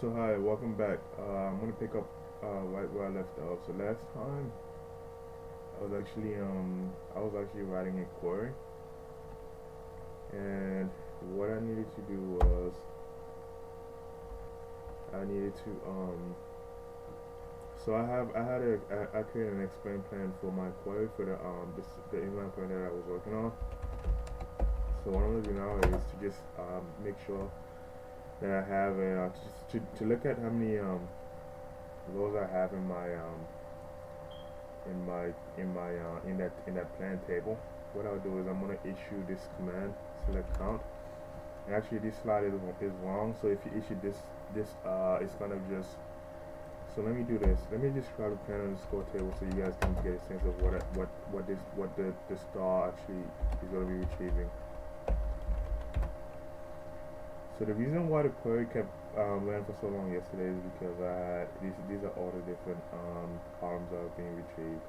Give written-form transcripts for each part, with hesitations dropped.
So hi, welcome back. I'm gonna pick up right where I left off. So last time I was actually writing a query, and what I needed to do was I needed to so I created an explain plan for my query for the inline plan that I was working on. So what I'm gonna do now is to just make sure that I have to look at how many rows I have in that plan table. What I'll do is I'm gonna issue this command select count. And actually, this slide is wrong. So if you issue this, it's gonna just. So let me do this. Let me describe the plan underscore table so you guys can get a sense of what the star actually is gonna be retrieving. So the reason why the query kept running for so long yesterday is because these are all the different columns that are being retrieved.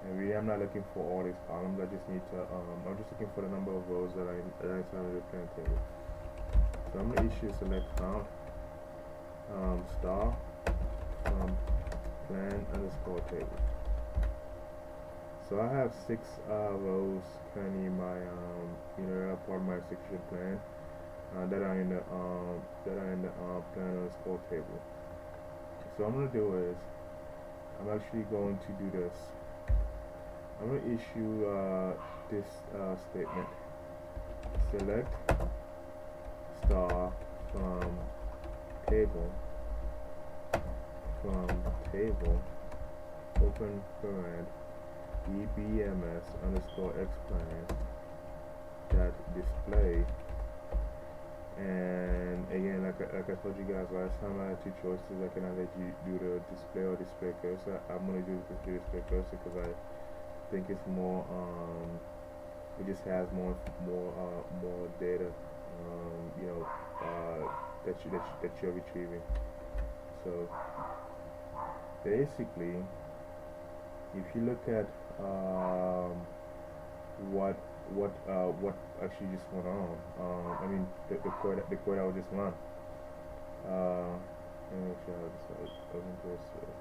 And really, I'm not looking for all these columns. I'm just looking for the number of rows that are inside of the plan table. So I'm gonna issue select count star plan underscore table. So I have six rows currently in my that are part of my execution plan that are in the plan underscore table. So what I'm gonna do is I'm actually going to do this. I'm going to issue this statement. Select star table from table open parent EBMS underscore xplan dot display. And again, like I told you guys last time, I had two choices. I can either do the display or display cursor. I'm going to do the display cursor because I think it's more it just has more data that you're retrieving. So basically, if you look at what actually just went on, I mean the code I was just run. Let me make sure I have this right.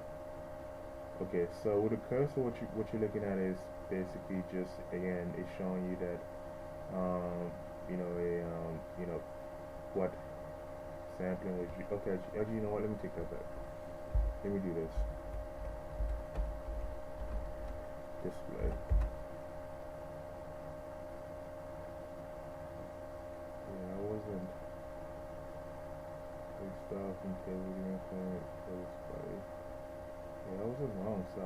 Okay, so with the cursor, what you're looking at is basically just again, it's showing you that what sampling was. Okay, actually, you know what? Let me take that back. Let me do this. Display. Yeah, I wasn't. Style from table point for display. Yeah, I wasn't wrong. So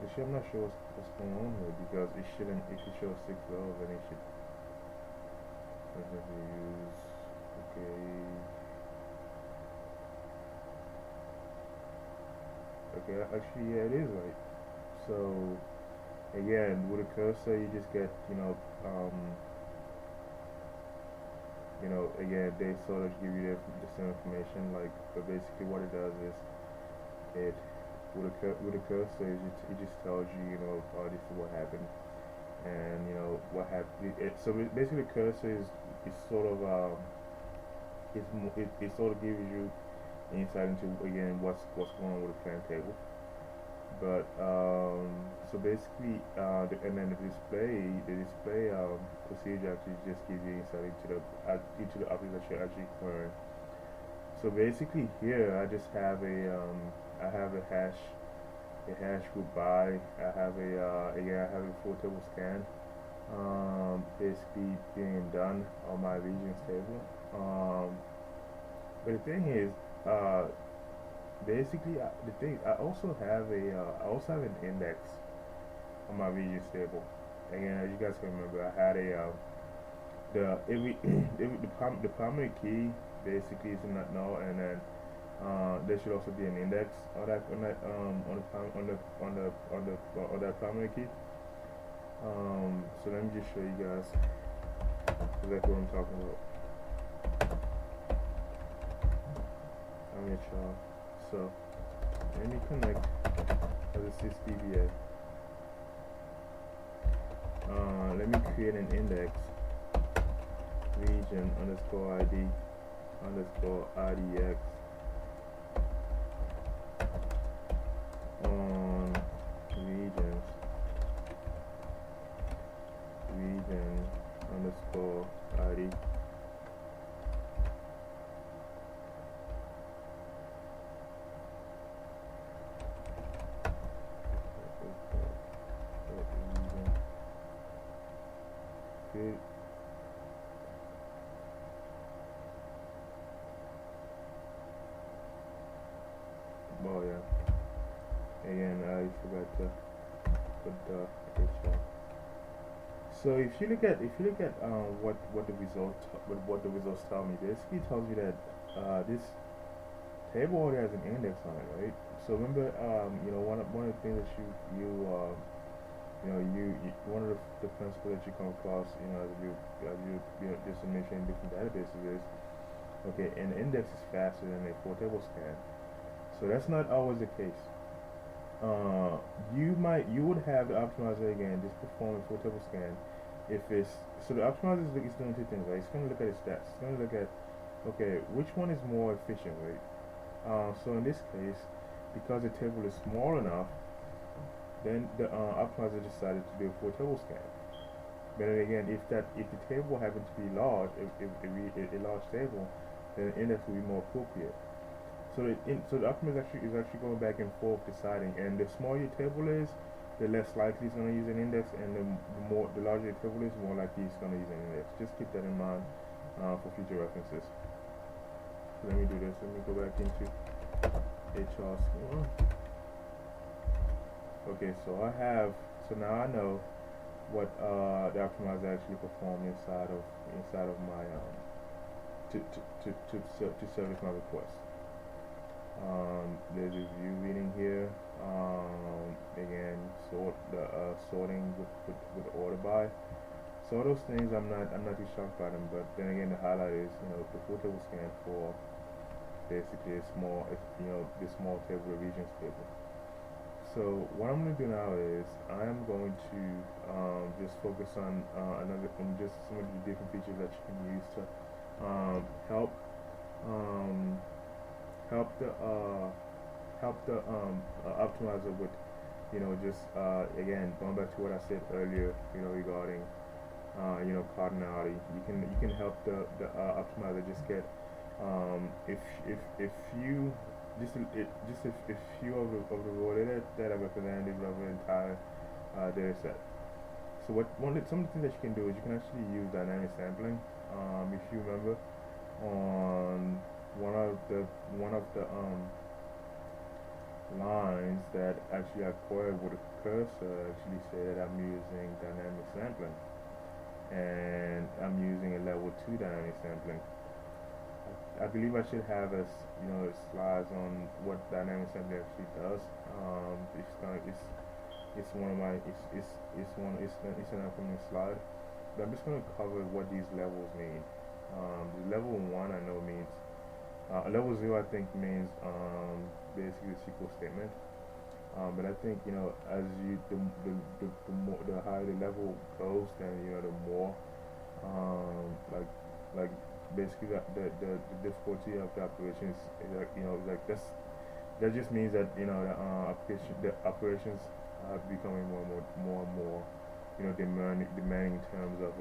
actually, I'm not sure what's going on here because it shouldn't. It should show 6 rows, and it should. I have to use. Okay. Okay, actually, yeah, it is right. So again, with a cursor, you just get again, they sort of give you the same information. Like, but basically, what it does is it with a cursor, it just tells you, oh, this is what happened, and what happened. So basically, the cursor is sort of it sort of gives you insight into again what's going on with the plan table. But so basically, and then the display procedure actually just gives you insight into the object that you're actually querying. So basically, here I just have I have a hash group by. I have a full table scan, basically being done on my regions table. But the thing is, basically, I also have an index on my regions table. Again, as you guys can remember, I had the primary key basically is not null, and then there should also be an index on that primary key. So let me just show you guys exactly what I'm talking about. I'm gonna try. So let me connect as a sysdba. Let me create an index region underscore ID underscore IDX on region underscore ID. Good. Oh yeah. Again, I forgot to put the HR. So if you look at what the results tell me, basically tells you that this table already has an index on it, right? So remember, one of the things that one of the principles that you come across, as you just mentioned in different databases is, okay, an index is faster than a full table scan. So that's not always the case. You would have the optimizer again just perform a full table scan if it's so the optimizer is doing two things, right? It's going to look at its stats. It's going to look at, okay, which one is more efficient, right? So in this case, because the table is small enough, then the optimizer decided to do a full table scan. But then again, if the table happens to be large, if a large table, then the index will be more appropriate. So the optimizer is actually going back and forth deciding, and the smaller your table is, the less likely it's going to use an index, and the larger your table is, the more likely it's going to use an index. Just keep that in mind for future references. So let me do this. Let me go back into HR score. Okay, so now I know what the optimizer actually performed inside of my to service my request. There's a view reading here. Again, sorting with order by. So all those things I'm not too shocked by them, but then again the highlight is the full table scan for basically a small this small table, the regions table. So what I'm going to do now is I am going to just focus on just some of the different features that you can use to help help the optimizer with just again going back to what I said earlier regarding cardinality. You can help the optimizer just get if you just a few of the raw data that are representative of the entire data set. So some of the things that you can do is you can actually use dynamic sampling. If you remember on one of the lines that actually I queried with a cursor actually said I'm using dynamic sampling, and I'm using a level 2 dynamic sampling. I believe I should have slides on what dynamic sampling actually does. It's one of my it's an upcoming slide, but I'm just going to cover what these levels mean. Level 1 I know means level 0 I think means basically the SQL statement. But I think as the higher the level goes, then the more like basically the difficulty of the operation is like that just means that the operations are becoming more and more demanding in terms of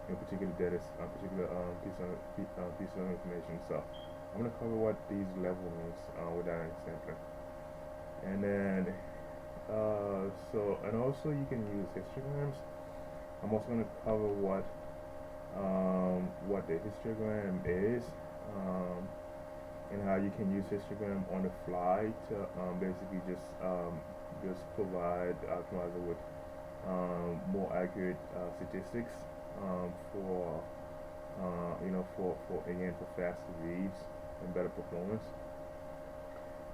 particular data, particular piece of information. So I'm gonna cover what these level means with dynamic sampling, and then and also you can use histograms. I'm also gonna cover what the histogram is, and how you can use histogram on the fly to basically just provide the optimizer with more accurate statistics for for faster reads and better performance.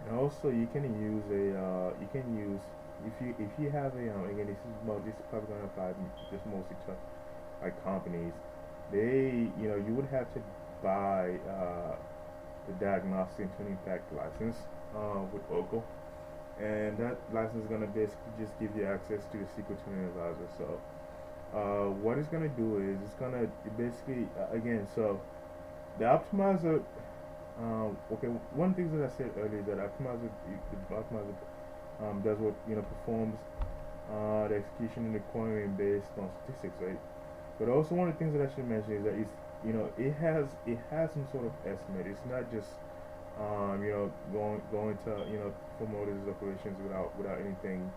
And also you can use if you have a again this is probably going to apply just mostly to like companies. You would have to buy the diagnostic and tuning pack license with Oracle, and that license is going to basically just give you access to the SQL Tuning Advisor. So what it's gonna do is it's gonna basically again. So the optimizer. Okay, one of the things that I said earlier is that the optimizer does what performs the execution and the querying based on statistics, right? But also one of the things that I should mention is that it has some sort of estimate. It's not just going to perform all these operations without anything,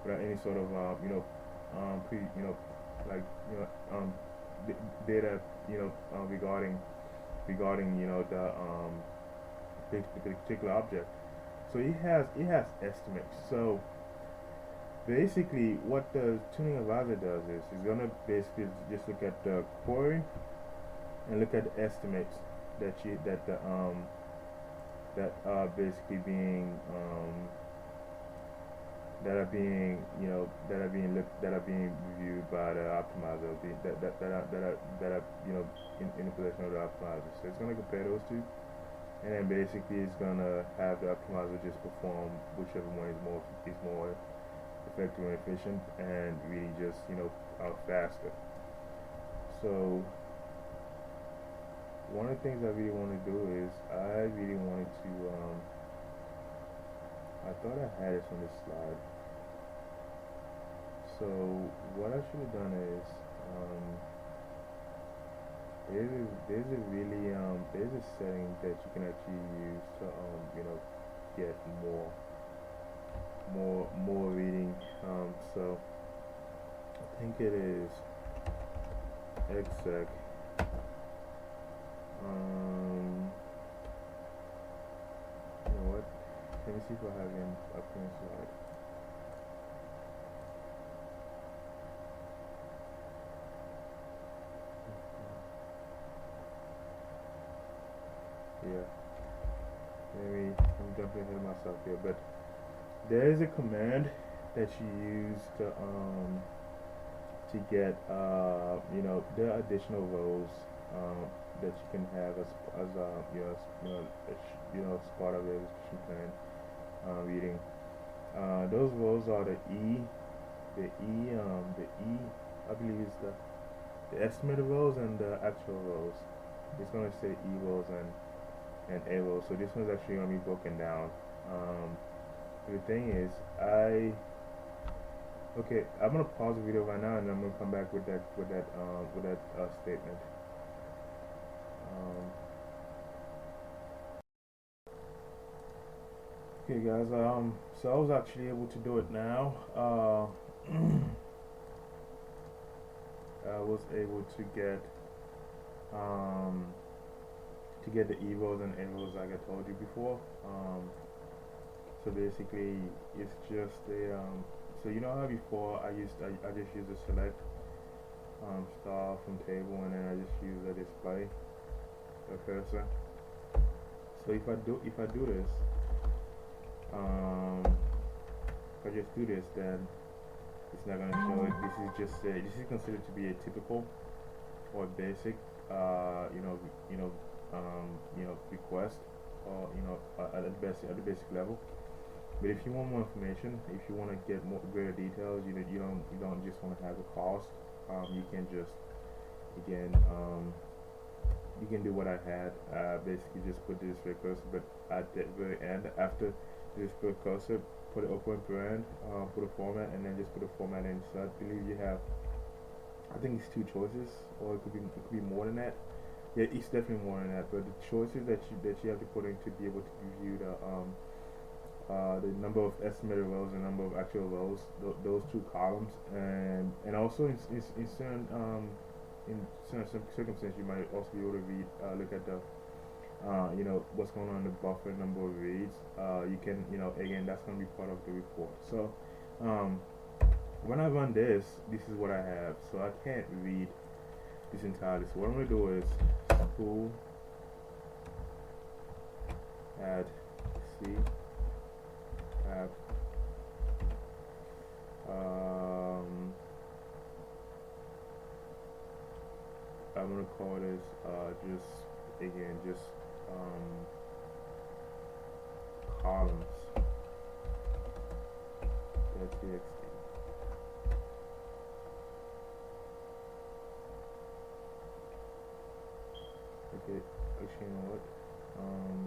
without any sort of pre like data regarding the particular object. So it has estimates. So basically, what the tuning advisor does is it's gonna basically just look at the query and look at the estimates that are basically being that are being reviewed by the optimizer, that are in the possession of the optimizer. So it's gonna compare those two, and then basically it's gonna have the optimizer just perform whichever one is more effective and efficient, and really just faster. So one of the things I really want to do is I really wanted to I thought I had this on this slide. So what I should have done is there's a setting that you can actually use to get more reading. So I think it is exec. You know what? Let me see if I have him up in the slide. Yeah. Maybe I'm jumping ahead of myself here, but there is a command that you use to get there are additional rows that you can have as as part of the execution plan reading. Those rows are the E I believe is the estimated rows and the actual rows. It's gonna say E rows and A rows. So this one's actually gonna be broken down. The thing is, okay, I'm gonna pause the video right now, and I'm gonna come back with that statement. Okay, guys. So I was actually able to do it now. I was able to get the evos and evos like I told you before. So basically, it's just a so you know how before I just used a select star from table, and then I just use a display a cursor. So if I do this, if I just do this, then it's not gonna show it. This is considered to be a typical or basic request, or at the basic level. But if you want more information, if you want to get more greater details, you don't just want to have a cost. You can just again you can do what I had. Basically, just put this display cursor, but at the very end, after the display cursor, put an open parent, put a format, and then just put a format in. So I believe you have, I think it's two choices, or it could be more than that. Yeah, it's definitely more than that. But the choices that you have to put in to be able to review the number of estimated rows and number of actual rows, those two columns, and also in certain circumstances you might also be able to look at the what's going on in the buffer number of reads. You can again, that's going to be part of the report. So when I run this is what I have. So I can't read this entirely. So what I'm going to do is spool add C app I'm gonna call this just columns .txt. Okay, actually, you know what? Um,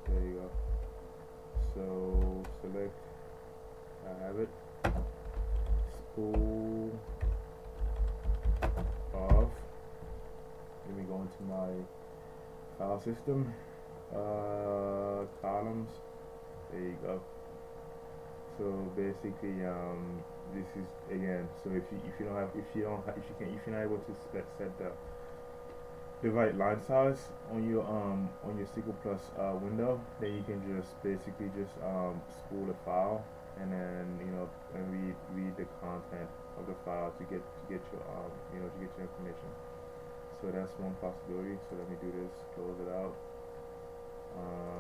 there you go. So select. I have it. Spool off. Let me go into my file system. Columns. There you go. So basically, this is again. So if you don't have if you don't ha if you can if you're not able to set the right line size on your SQL Plus window, then you can just basically just spool the file and then and read the content of the file to get your to get your information. So that's one possibility. So let me do this. Close it out.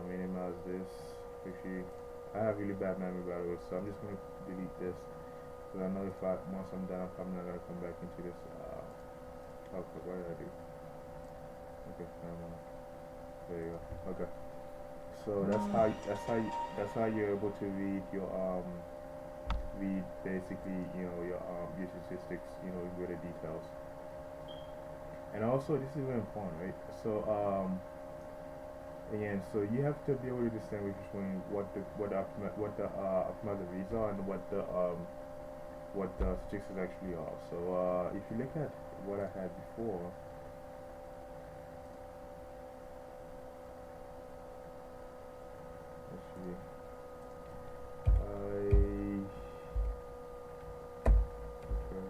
Minimize this. Actually, I have really bad memory by the way, so I'm just gonna delete this because I know if once I'm done, I'm probably not gonna come back into this. Oh, what did I do? Okay, never mind. There you go. Okay. So that's how you're able to read basically your statistics with the details. And also this is very important, right? So again, so you have to be able to distinguish between what the reads are and what the statistics actually are. So if you look at what I had before, actually, okay.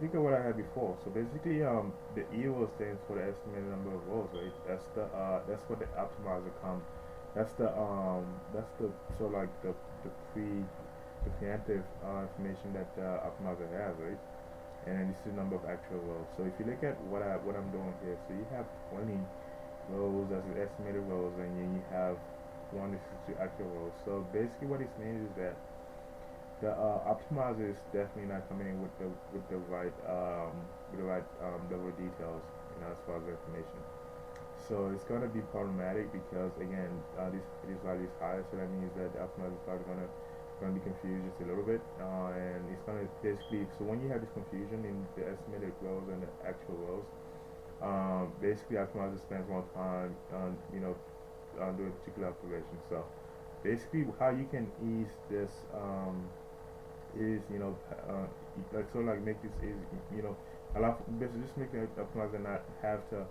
Think of what I had before. So basically, the EO stands for the estimated number of rows, right? That's what the optimizer come. That's the so like the preemptive information that the optimizer has, right? And then this is the number of actual rows. So if you look at what I'm doing here, so you have 20 rows as an estimated rows, and then you have 1 to 62 actual rows. So basically, what this means is that the optimizer is definitely not coming in with the right level of details, as far as information. So it's gonna be problematic because again, this value is high, so that means that the optimizer is probably gonna be confused just a little bit, and it's gonna basically. So when you have this confusion in the estimated rows and the actual rows, basically optimizer spends more time on on doing a particular operation. So basically, how you can ease this is like so like make this easy, allow basically just make the optimizer not have to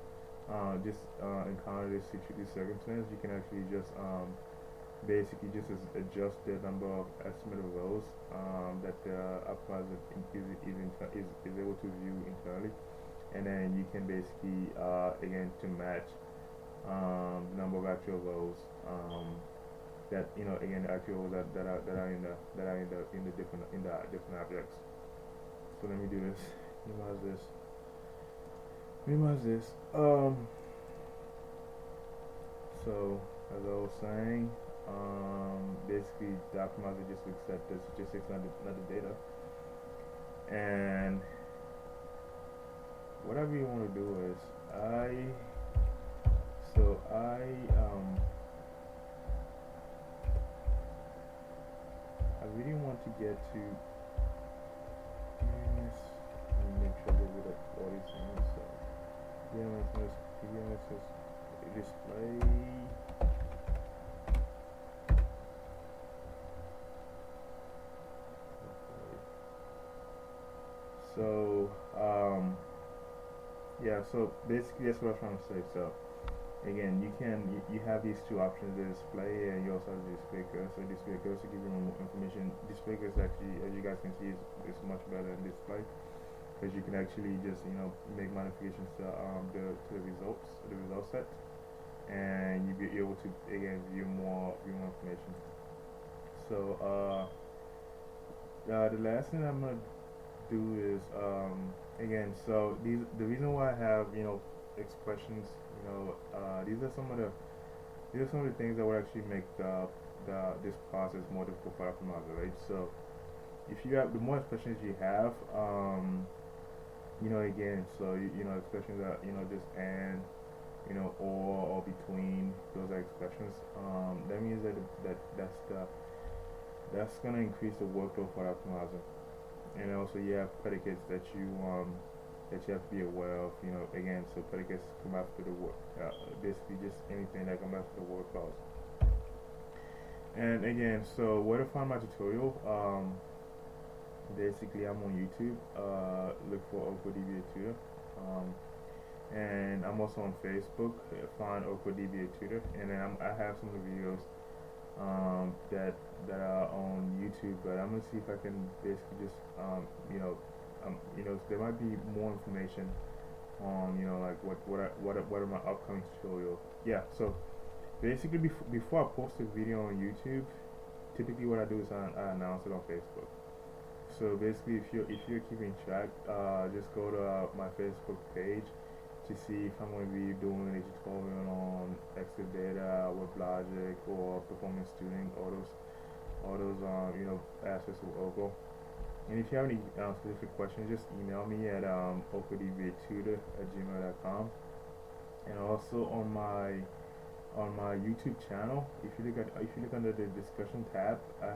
just encounter these circumstances. You can actually just basically just adjust the number of estimated rows that the optimizer is able to view internally, and then you can basically again to match the number of actual rows that again the actual rows that are in the different objects. So let me do this. Minimize this. Minimize this. So as I was saying, basically the optimizer just accepts the statistics, not the data. And what I really want to do is I really want to get to this. Let me make sure I get rid of all these things. So PMS is display. So yeah, so basically that's what I'm trying to say. So again, you have these two options: the display, and you also have the display cursor. Display cursor gives you more information. Display cursor actually, as you guys can see, is much better than display because you can actually just make modifications to the result set, and you be able to again view more information. So the last thing I'm gonna do is again. So the reason why I have expressions. These are some of the things that would actually make this process more difficult for optimizer, right? So if you have the more expressions you have, again, so expressions that just and or between those expressions. That means that's gonna increase the workload for the optimizer. And also you have predicates that you have to be aware of. Again, so predicates come after the work. Basically, just anything that comes after the word clause. And again, so where to find my tutorial? Basically, I'm on YouTube. Look for OcoDBA Tutor. And I'm also on Facebook. Find OcoDBA Tutor. And then I have some of the videos that are on YouTube, but I'm gonna see if I can basically just there might be more information on like what are my upcoming tutorials. Yeah, so basically before I post a video on YouTube, typically what I do is I announce it on Facebook. So basically, if you're keeping track, just go to my Facebook page to see if I'm going to be doing a tutorial on Exadata, WebLogic, or Performance Tuning, all those aspects of Oco. And if you have any specific questions, just email me at ocodbatutor@gmail.com. And also on my YouTube channel, if you look under the discussion tab, I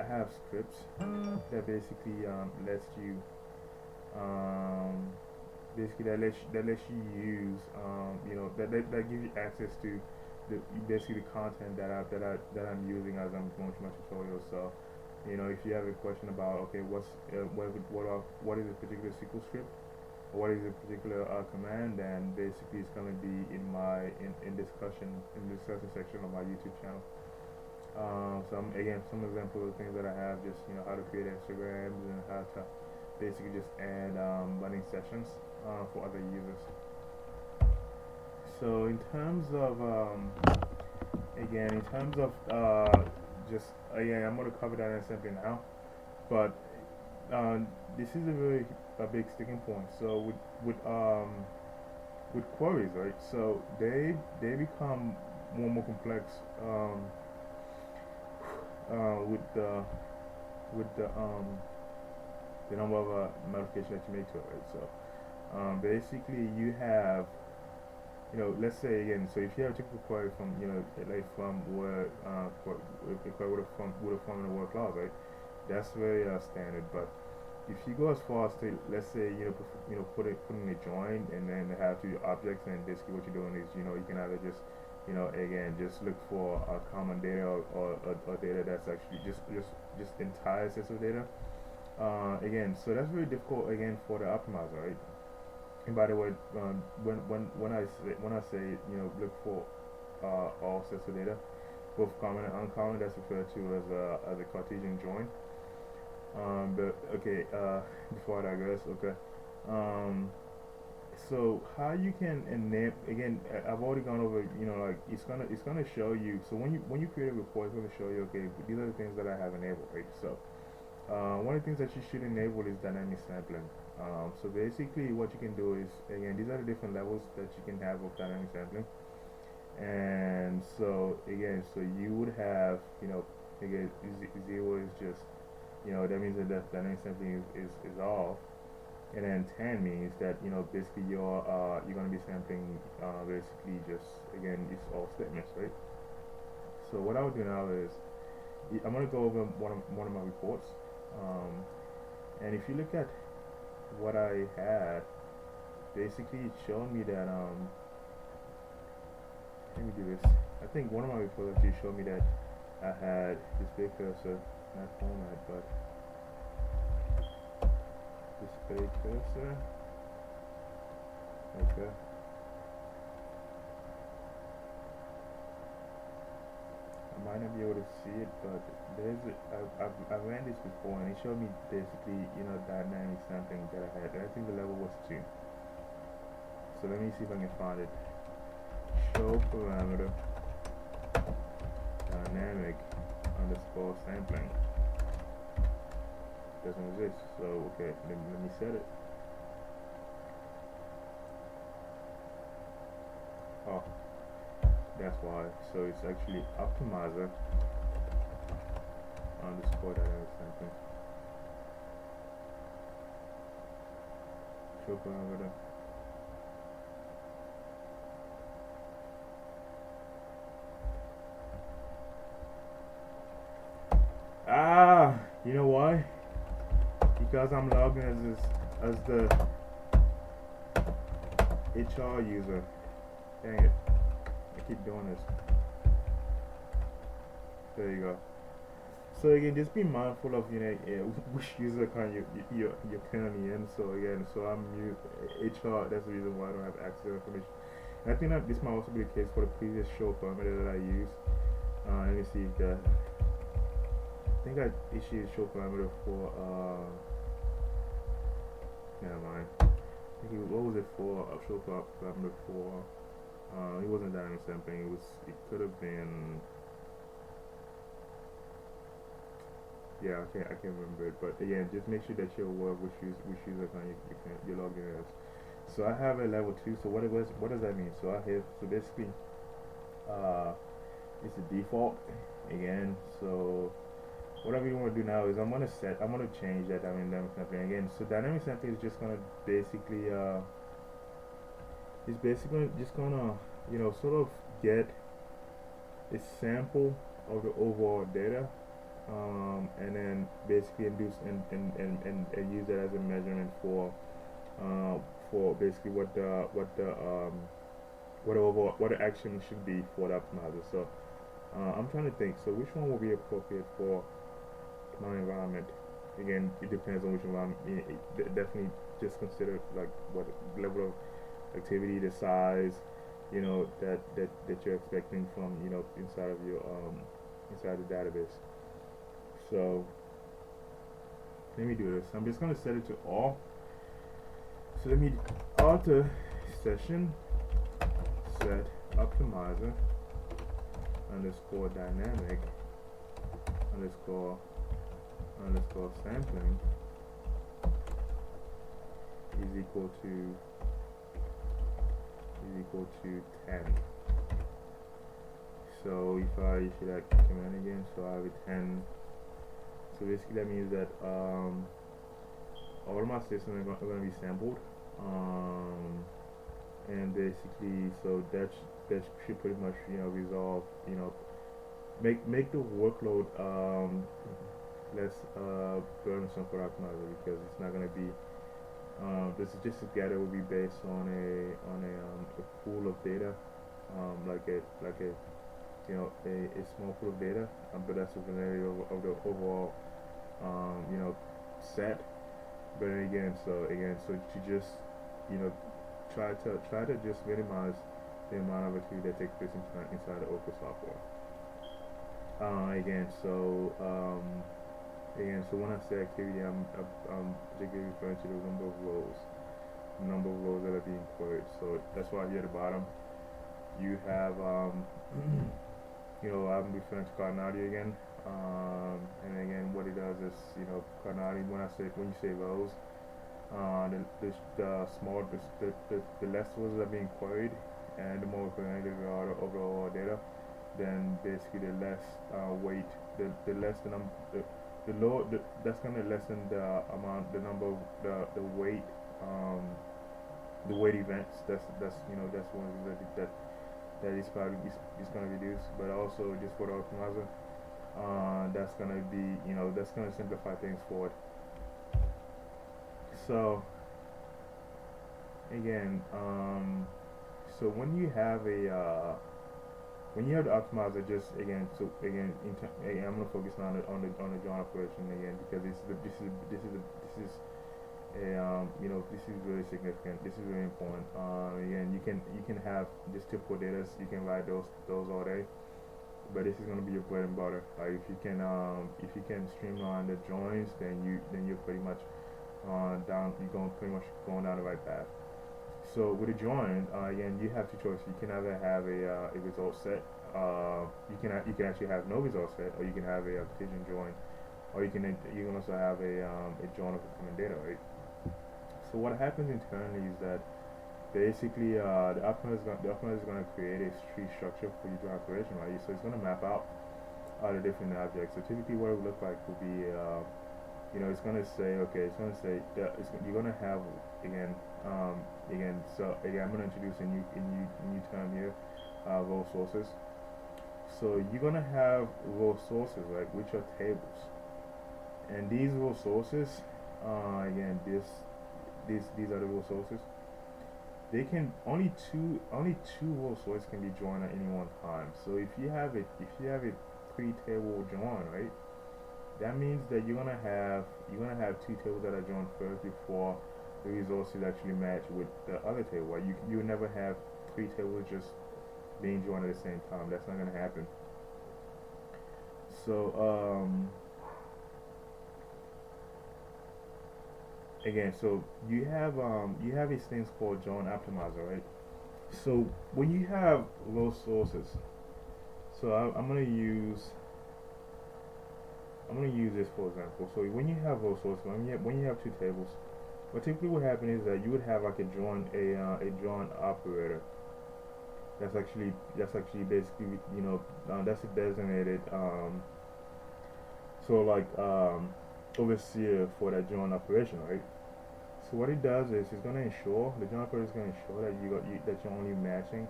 have scripts that basically lets you that lets you use that gives you access to basically the content that I'm using as I'm going through my tutorial. So if you have a question about what is a particular SQL script, or what is a particular command, then basically it's going to be in discussion section of my YouTube channel. Some examples of things that I have, just how to create Instagrams and how to basically just add running sessions for other users. So in terms of just again, I'm going to cover that in simply now, but this is a big sticking point. So with queries, right? So they become more and more complex with the number of modifications that you make to it, right? So basically you have let's say again, so if you have a typical query from like from where a query with a form in a word clause, right? That's very standard. But if you go as far as to, let's say put in a join and then have two objects, and basically what you're doing is you can either just again just look for a common data or data that's actually just entire sets of data. Again, so that's very difficult again for the optimizer, right? And by the way, when I say look for all sets of data, both common and uncommon, that's referred to as a Cartesian join. But okay, before I digress, okay. So how you can enable, again, I've already gone over, like it's gonna show you. So when you create a report, it's gonna show you, okay, these are the things that I have enabled, right? So one of the things that you should enable is dynamic sampling. So basically what you can do is, again, these are the different levels that you can have of dynamic sampling. And so again, so you would have, again, 0 is just, that means that dynamic sampling is off. And then 10 means that, basically you're going to be sampling, basically just, again, it's all statements, right? So what I would do now is, I'm going to go over one of my reports. And if you look at what I had, basically it showed me that let me do this. I think one of my reports actually showed me that I had display cursor, not format, but display cursor. Okay. I might not be able to see it, but I ran this before, and it showed me basically dynamic sampling that I had. And I think the level was 2. So let me see if I can find it. Show parameter dynamic underscore sampling doesn't exist. So okay, let me set it. Oh, that's why. So it's actually optimizer underscore dynamic sampling. Show parameter because I'm logged in as the HR user. Dang it. I keep doing this. There you go. So again, just be mindful of which user account you're currently in. So again, so I'm new HR. That's the reason why I don't have access to information. And I think that this might also be the case for the previous show parameter that I used. Let me see if that. I think I issued show parameter for. Never mind. What was it for? Show parameter for. It wasn't dynamic sampling. It could have been. Yeah, I can't remember it, but again, just make sure that you're aware of which user account you're logged in as. So I have a level 2. So what does that mean? So I have basically it's a default again. So whatever you want to do now is I'm gonna change that dynamic sampling again. So dynamic sampling is just gonna basically just gonna sort of get a sample of the overall data. And then basically induce and use that as a measurement for basically what the action should be for the optimizer. So I'm trying to think. So which one will be appropriate for my environment? Again, it depends on which environment. Definitely just consider like what level of activity, the size, that you're expecting from inside of your inside the database. So let me do this. I'm just gonna set it to all. So let me alter session set optimizer underscore dynamic underscore sampling is equal to 10. So if I issue that command again, so I have a 10. So basically that means that all of my systems are going to be sampled, and basically so that should pretty much resolve make the workload less burdensome for Optimizer, because it's not going to be this is just together will be based on a pool of data, like a small pool of data, but that's the validity of the overall set. But again, so to just try to just minimize the amount of activity that takes place inside the Okra software. So when I say activity, I'm particularly referring to the number of rows that are being queried. So that's why here at the bottom you have I'm referring to Cardinality again. And again, what it does is, Cardinality, when you say rows, the less rows that are being queried, and the more granular we are the overall data, then basically the less weight, the less the number, the lower, that's going to lessen the amount, the number of the weight, the weight events. That's one of the that is probably is going to reduce, but also just for the optimizer, that's going to be that's going to simplify things for it. So again, so when you have the optimizer, just again, I'm gonna focus on the join operation again, because this is this is really significant. This is really important. Again, you can have just typical data. You can write those all day, but this is going to be your bread and butter. If you can streamline the joins, then you're pretty much pretty much going down the right path. So with a join, again, you have two choices. You can either have a result set. You can actually have no result set, or you can have a petition join, or you can also have a join of common data, right? So what happens internally is that basically the optimizer is going to create a tree structure for you to operation, right? So it's going to map out the different objects. So typically what it would look like would be it's going to say, okay, it's going to say that you're going to have so again, I'm going to introduce a new term here, raw sources. So you're going to have raw sources, right, which are tables, and these raw sources again, these are the rule sources. They can only two rule sources can be joined at any one time. So if you have a three table join, right? That means that you're gonna have two tables that are joined first before the resources actually match with the other table. Right? You would never have three tables just being joined at the same time. That's not gonna happen. So again, so you have these things called join optimizer, right? So when you have low sources, so I'm gonna use this for example. So when you have low sources, when you have two tables, what typically would happen is that you would have like a join operator. That's actually basically that's a designated so like overseer for that join operation, right? So what it does is it's gonna ensure the join operator is gonna ensure that that you're only matching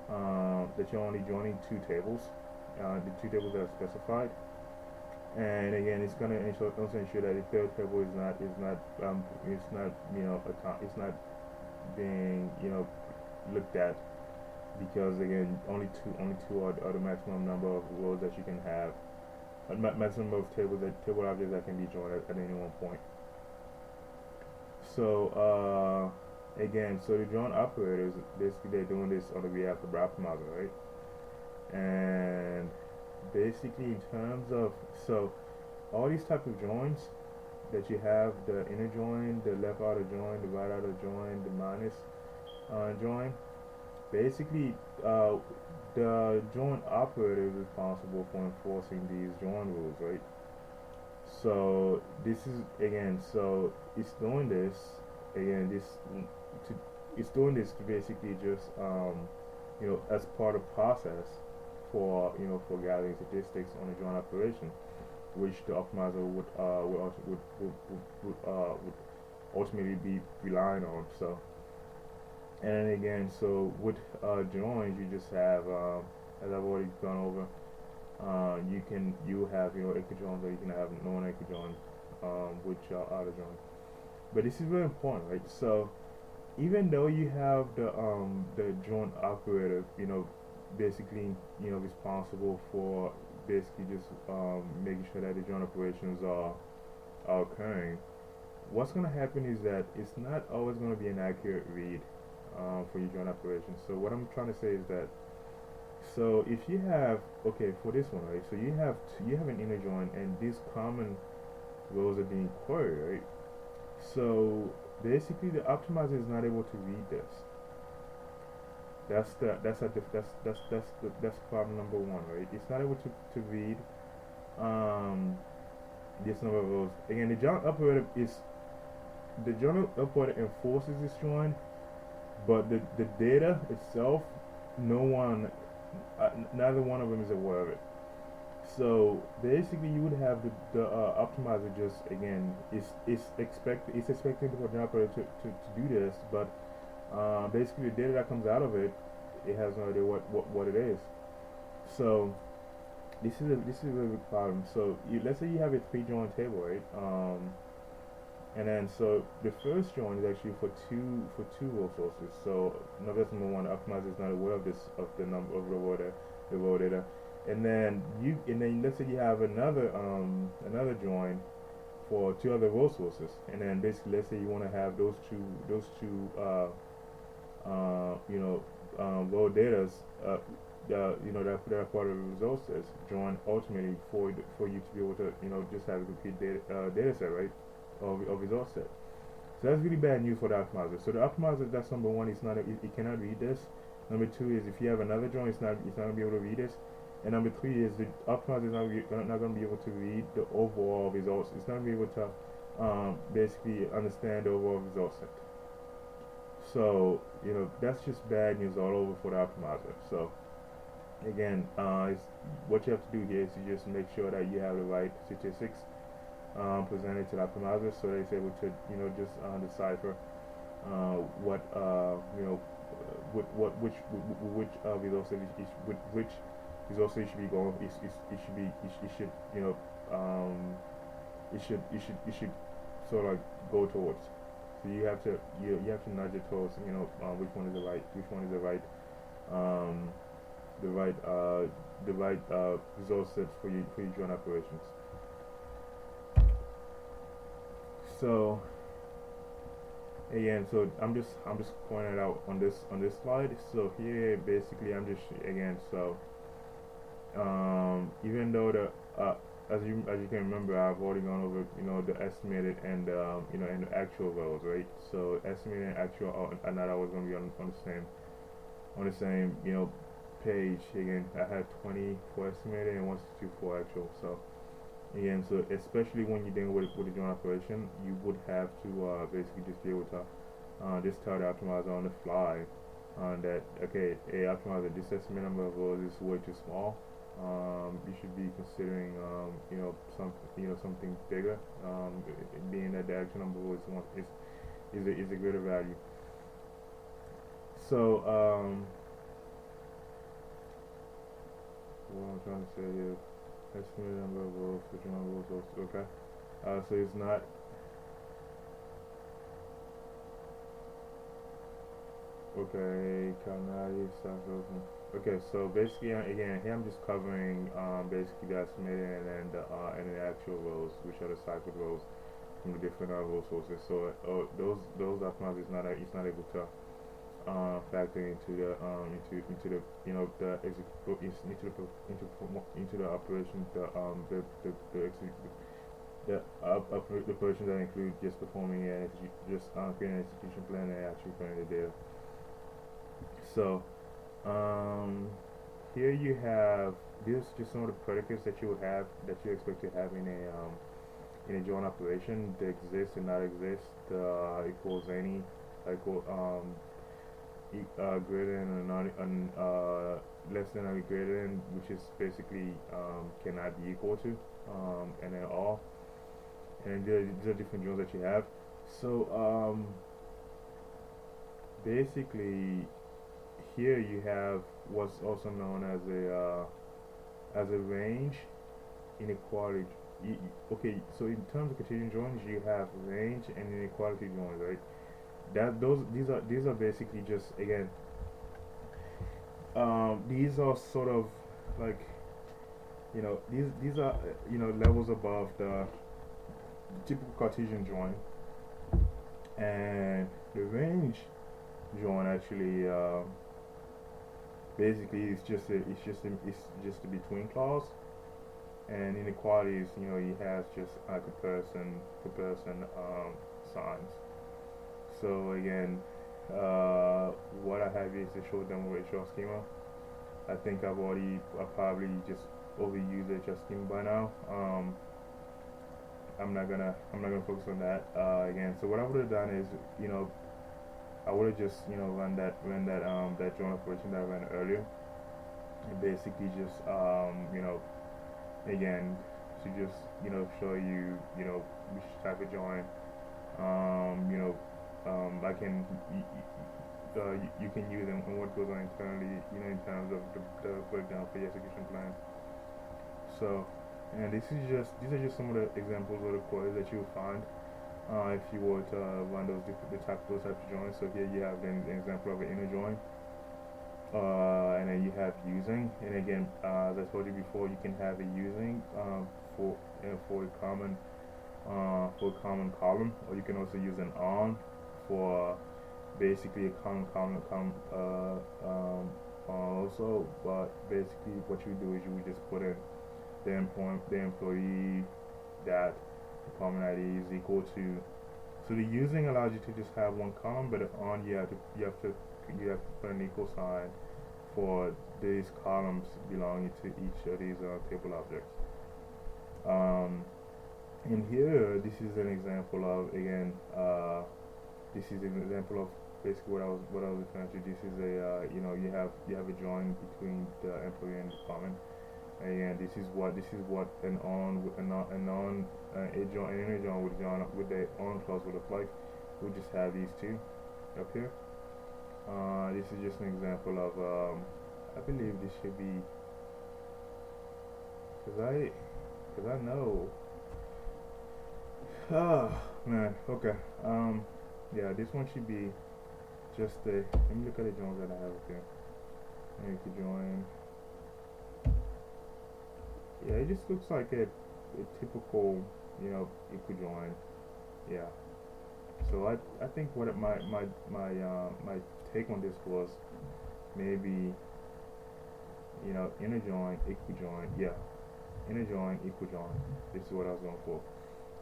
that you're only joining two tables, the two tables that are specified. And again, it's gonna also ensure that the third table it's not it's not being looked at because again only two are the maximum number of rows that you can have, maximum of table objects that can be joined at any one point. So again, so the join operators basically they're doing this on the behalf of the optimizer, right? And basically in terms of so all these type of joins that you have, the inner join, the left outer join, the right outer join, the minus join, basically the join operator is responsible for enforcing these join rules, right? So this is again, so it's doing this again. To it's doing this to basically just as part of process for for gathering statistics on a joint operation, which the optimizer would ultimately be relying on. So and again, so with joins, you just have as I've already gone over. You have anchor joins, or you can have non-anchor joins, which are outer joins. But this is very important, right? So even though you have the joint operator, basically responsible for basically just making sure that the joint operations are occurring. What's going to happen is that it's not always going to be an accurate read for your joint operations. So what I'm trying to say is that so if you have okay for this one, right? So you have an inner join and these common rows are being queried, right? So basically the optimizer is not able to read this. That's problem number one, right? It's not able to read um this number of rows. Again, the join operator enforces this join, but the data itself, no one neither one of them is aware of it. So basically, you would have the optimizer just again it's expecting the join operator to do this, but basically the data that comes out of it, it has no idea what it is. So this is a really big problem. So let's say you have a three join table, right? And then so the first join is actually for two row sources. So that's number one. The optimizer is not aware of the number of the row data. And then let's say you have another join for two other row sources. And then basically let's say you want to have those two row datas that are part of the results as join ultimately for you to be able to just have a complete data set, right? Of result set. So that's really bad news for the optimizer. So the optimizer, that's number one. It cannot read this. Number two is if you have another join, it's not gonna be able to read this. And number three is the optimizer is not gonna be able to read the overall results. It's not gonna be able to basically understand the overall result set. So that's just bad news all over for the optimizer. So again, what you have to do here is you just make sure that you have the right statistics presented to the optimizer, so that it's able to just decipher what results which results it should be going. It should sort of like go towards. So you have to nudge it towards, which one is the right, um, the right result set for your joint operations. So again, so I'm just pointing it out on this slide. So here basically I'm just again, so even though the as you can remember, I've already gone over the estimated and and the actual values, right? So estimated and actual are not always going to be on the same page. Again, I had 20 for estimated and 162 for actual. So again, so especially when you're dealing with a joint operation, you would have to basically just be able to just tell the optimizer on the fly that okay, a optimizer, this estimate number of rows is way too small. You should be considering something bigger. Being that the actual number of rows is a greater value. So what I'm trying to say is estimated number of rows, which number of rows, okay. So it's not okay. Canali Okay, so basically, again, here I'm just covering basically the estimated and the actual rows, which are the cycled rows from the different row sources. So those optimizers it's not able to factor into the the into the operation the operations that include just performing and just creating an execution plan and actually putting the data. So um, here you have these are just some of the predicates that you expect to have in a joint operation. The exist and not exist, equals any, equal greater than or not less than or greater than, which is basically cannot be equal to, and then all, and these are different joints that you have. So basically here you have what's also known as a range inequality. Okay, so in terms of continuum joints, you have range and inequality joints, right? That those these are basically just again these are sort of like these are levels above the typical Cartesian joint, and the range joint actually basically it's just a between clause, and inequalities it has just comparison signs. So again, what I have is to show them ratio schema. I think I probably just overused the HL schema by now. I'm not gonna focus on that again. So what I would have done is I would have just that joint operation that I ran earlier, and basically just again to just show you which type of joint I can you can use them and what goes on internally in terms of the breakdown for the execution plan. So and these are just some of the examples of the queries that you will find if you were to run those types of joints. So here you have an example of an inner join, and then you have using, and again, as I told you before, you can have a using for for a common column, or you can also use an on for basically a common also. But basically, what you do is you would just put in the employee that department ID is equal to. So the using allows you to just have one column, but on you have to put an equal sign for these columns belonging to each of these table objects. And here, this is an example of again. This is an example of basically what I was referring to. This is a you have a join between the employee and the department. And this is what an on a join an inner join with the on clause would look like. We'll just have these two up here. This is just an example of I believe this should be because I know Oh man, okay. Yeah, this one should be just a. Let me look at the joins that I have here. I need to join. Yeah, it just looks like a typical, equal join. Yeah. So I think what my take on this was maybe inner join, equal join. Yeah, inner join, equal join. This is what I was going for.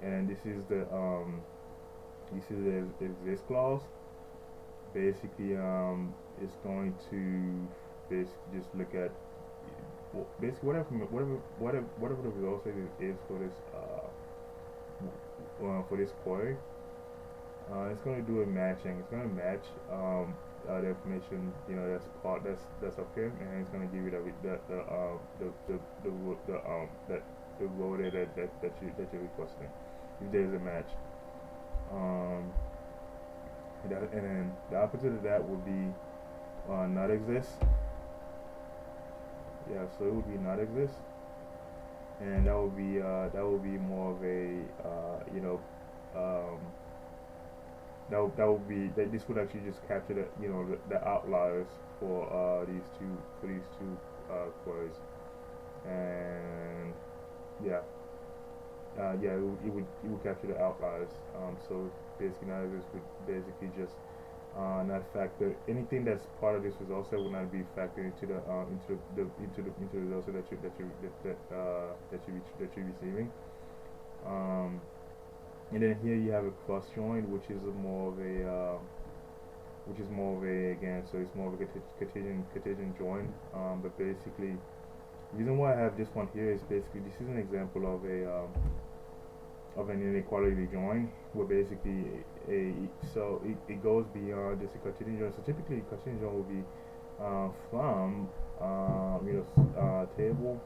And this is the exist clause. Basically, it's going to basically just look at basically whatever the result is for this query. It's going to do a matching. It's going to match the information that's up here, and it's going to give you the row there that you're requesting. If there's a match, um, and then the opposite of that would be not exist. Yeah, so it would be not exist, and that would be more of a um, that would be that this would actually just capture the outliers for these two queries, and yeah, it would capture the outliers. So basically, now this would basically just not factor anything that's part of this result set will not be factored into the result set that you're receiving. Um, and then here you have a cross join, which is more of a again, so it's more of a contingent join. But basically, the reason why I have this one here is basically this is an example of an inequality join, where basically it goes beyond just a contingent join. So typically, a contingent join will be from table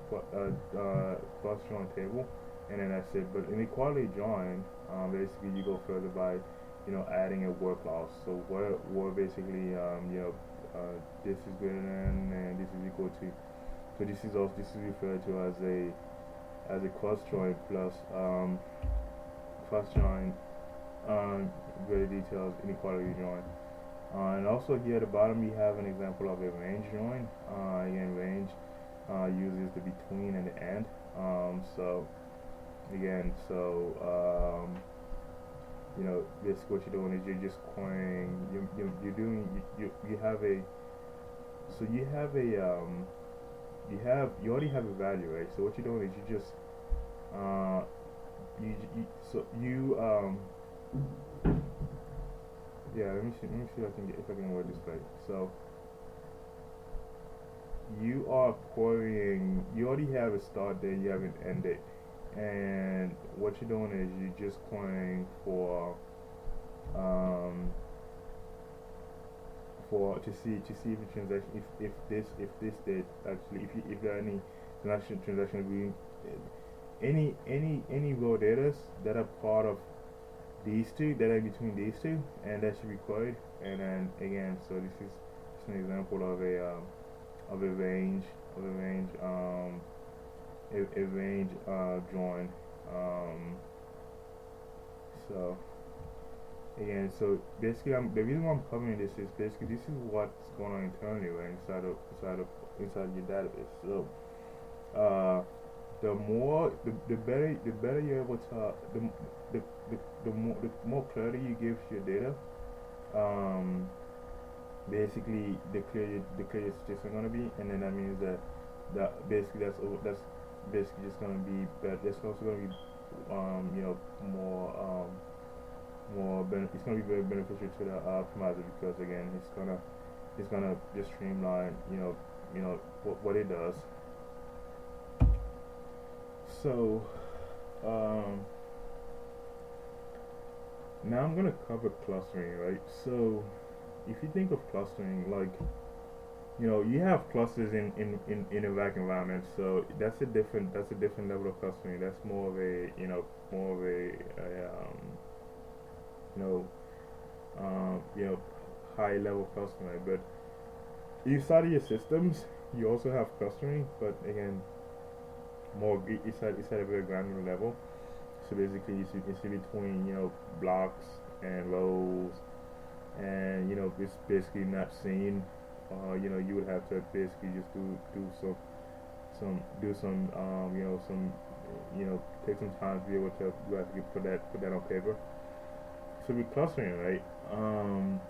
cross join table, and then that's it. But inequality join, basically you go further by adding a word clause. So where basically this is greater than and this is equal to. So this is referred to as a cross join plus cross join greater details inequality join. And also here at the bottom you have an example of a range join. Again, range uses the between and the and. So again, basically what you're doing is you're just querying. You're doing you have a so you already have a value, right? So what you're doing is you just you so you yeah, let me see if I can word this right. So you are querying, you already have a start date, you have an end date, and what you're doing is you're just querying um to see if the transaction if this date actually if there are any transaction agreement any raw data that are part of these two that are between these two, and that should be queried. And then again, so this is just an example of a range a range join. So again, so basically, the reason why I'm covering this is basically this is what's going on internally, right, inside your database. So the better you're able to the more clarity you give to your data, basically the clearer your statistics are gonna be, and then that means that basically that's basically just gonna be better. That's also gonna be it's gonna be very beneficial to the optimizer, because again it's gonna just streamline what it does. So now I'm gonna cover clustering, right? So if you think of clustering, like you have clusters in a rack environment, so that's a different level of clustering. That's more of a you know um, you know high level clustering, right? But inside of your systems, you also have clustering, but again, it's at a very granular level. So basically, you see between blocks and rows, and it's basically not seen. You would have to basically just do some some take some time to be able to actually put that on paper. So with clustering, right?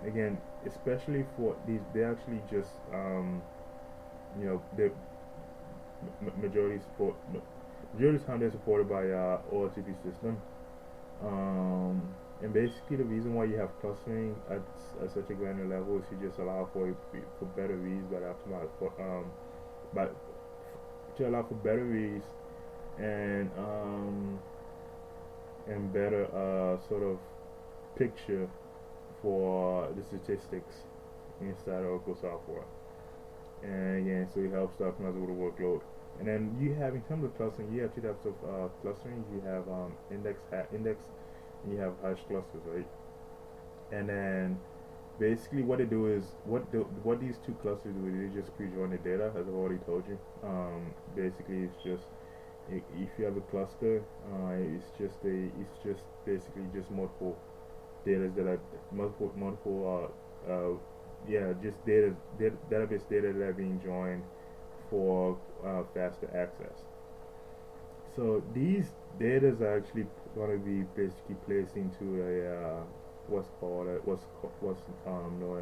Again, especially for these, they actually just they majority support majority of the time they're supported by OLTP system. Um, and basically, the reason why you have clustering at such a granular level is to just allow for better reads by the optimize for but to allow for better reads and better sort of picture for the statistics inside Oracle software. And again, so it helps to optimize with the workload. And then you have, in terms of clustering, you have two types of clustering. You have index, and you have hash clusters, right? And then basically what they do is what these two clusters do is they just pre-join the data, as I've already told you. Basically, it's just if you have a cluster, it's just basically just multiple data that are multiple yeah, just database data that are being joined for faster access. So these data are actually going to be basically placed into a what's known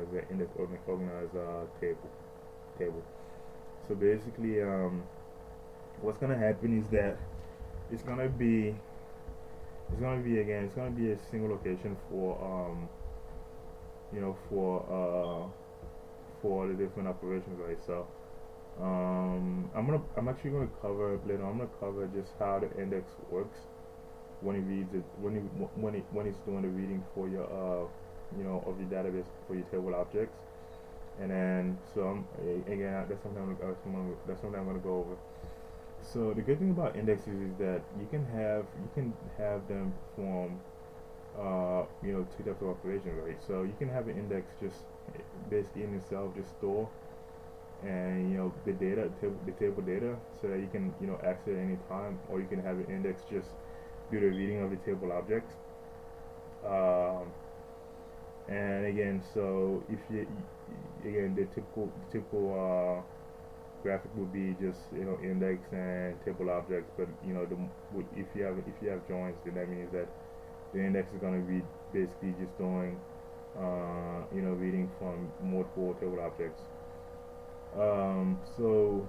as an index organized table. So basically, what's going to happen is that it's going to be it's going to be a single location for for the different operations, right? So I'm actually gonna cover later. I'm gonna cover just how the index works when it reads it when it's doing the reading for your of your database for your table objects. And then again, that's something I'm gonna go over. So the good thing about indexes is that you can have them perform two types of operations, right? So you can have an index just basically in itself just store and the table data, so that you can access it any time, or you can have an index just do the reading of the table objects. And again, so if you again the typical graphic would be just index and table objects, but if you have joins, then that means that the index is going to be basically just doing reading from multiple table objects. So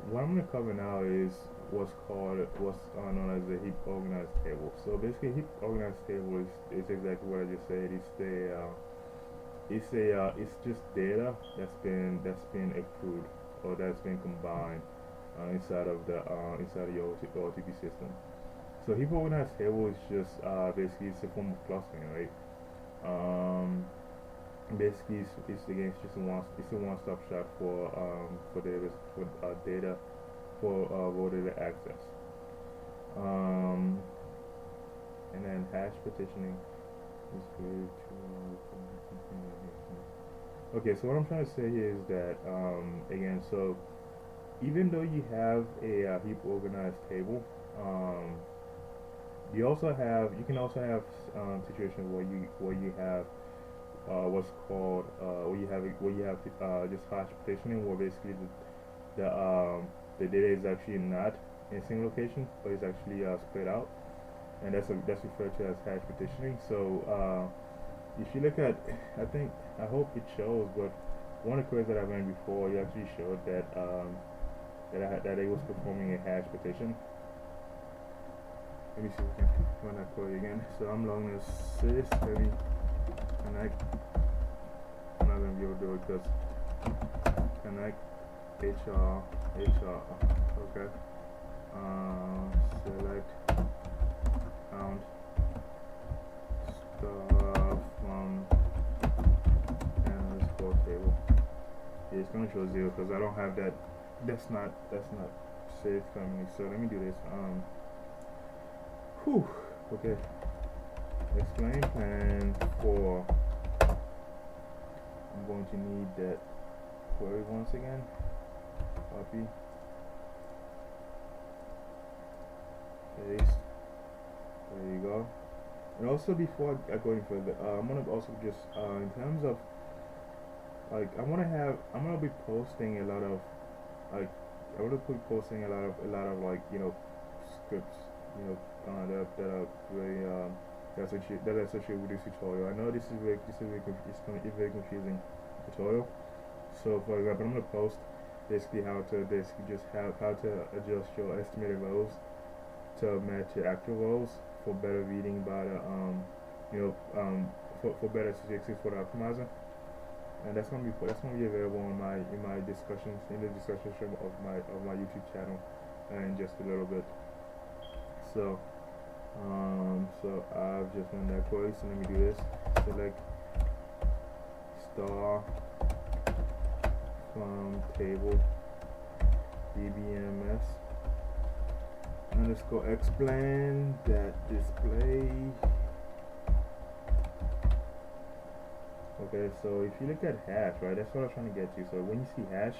what I'm going to cover now is what's known as a heap organized table. So basically, a heap organized table is exactly what I just said. It's just data that's been accrued or that's been combined inside of your OLTP system. So heap organized table is just basically it's a form of clustering, right? Basically it's just a one-stop shop for data for raw data access. And then hash partitioning is good to okay. So what I'm trying to say here is that again, so even though you have a heap organized table, you can also have situations where you have what's called where you have just hash partitioning, where basically the data is actually not in a single location, but it's actually spread out, and that's referred to as hash partitioning. So if you look at, I hope it shows, but one of the queries that I ran before, you actually showed that that it was performing a hash partition. Let me see if I can run that query again. So I'm logging as sys, maybe connect. I'm not going to be able to do it because connect HR, okay. Select count stuff from underscore table. Yeah, it's going to show 0 because I don't have that. That's not saved currently. So let me do this. Okay. Explain plan for. I'm going to need that query once again. Copy. paste. There you go. And also before I go any further, I'm gonna also just in terms of like I'm gonna be posting a lot of like I'm gonna be posting a lot of like scripts that are very that are associated with this tutorial. I know it's very confusing tutorial. So for example, I'm gonna post basically how to adjust your estimated rows to match your actual rows for better reading by the you know for better statistics for the optimizer. And that's gonna be available in my discussions in the discussion stream of my YouTube channel in just a little bit. So so I've just done that for you. So let me do this. Select star from table dbms underscore explain that display. Okay, so if you look at hash, right, that's what I was trying to get to. So when you see hash,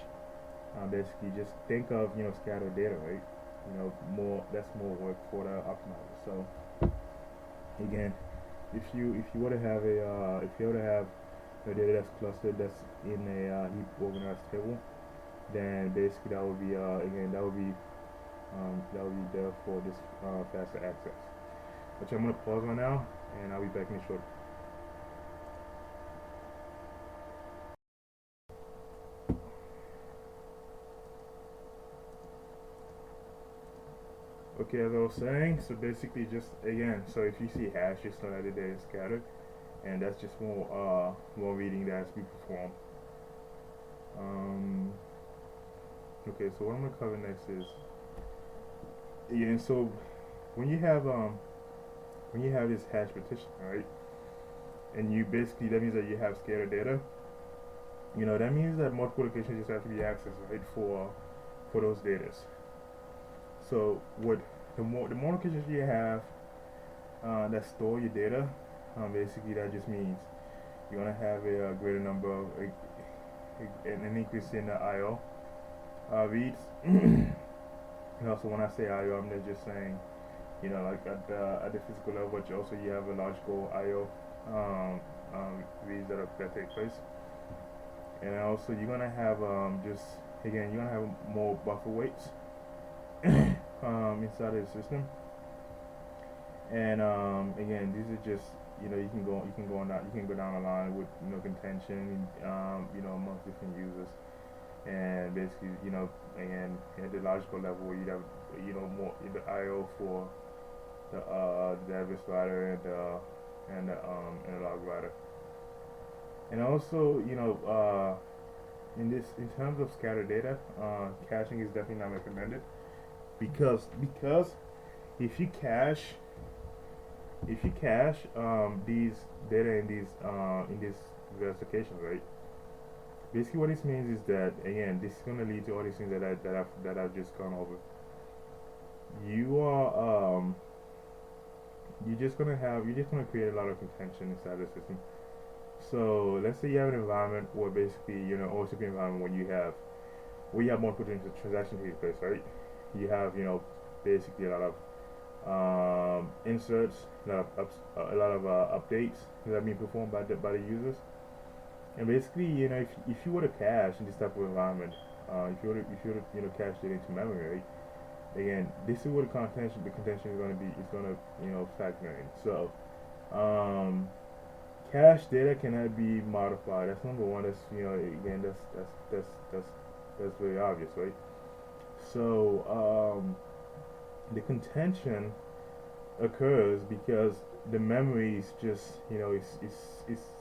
basically just think of scattered data, right? More that's more work for the optimizer. So again, if you were to have a data that's clustered that's in a heap organized table, then basically that would be again that would be there for this faster access. But I'm gonna pause right now, and I'll be back in a short. Okay, as I was saying, so basically just again, so if you see hash, just know that the data is scattered, and that's just more reading that has to be performed. Um, okay, so what I'm gonna cover next is again, so when you have um when you have this hash partition, right, and you basically that means that you have scattered data. That means that multiple locations just have to be accessed, right, for those data. So what the more locations you have that store your data, basically that just means you're gonna have a greater number of an increase in the I/O reads. And also, when I say I/O, I'm not just saying like at the physical level, but you have a logical I/O reads that take place. And also, you're gonna have just again, you're gonna have more buffer weights inside of the system. And again, these are just you can go down the line with contention amongst different users, and basically again at the logical level you have more the I/O for the database writer and the log writer, and also in terms of scattered data, caching is definitely not recommended because if you cache these data in these various locations, right? Basically, what this means is that again, this is going to lead to all these things that I've just gone over. You're just gonna create a lot of contention inside the system. So let's say you have an environment where basically OSCP environment where you have multiple transactions taking place, right? You have basically a lot of inserts, a lot of updates that are being performed by the users. And basically, if you were to cache in this type of environment, if you were to cache it into memory, right? Again, this is where the contention is going to be is going to factor in. So, cache data cannot be modified. That's number one. That's again that's very obvious, right? So, the contention occurs because the memory is just it's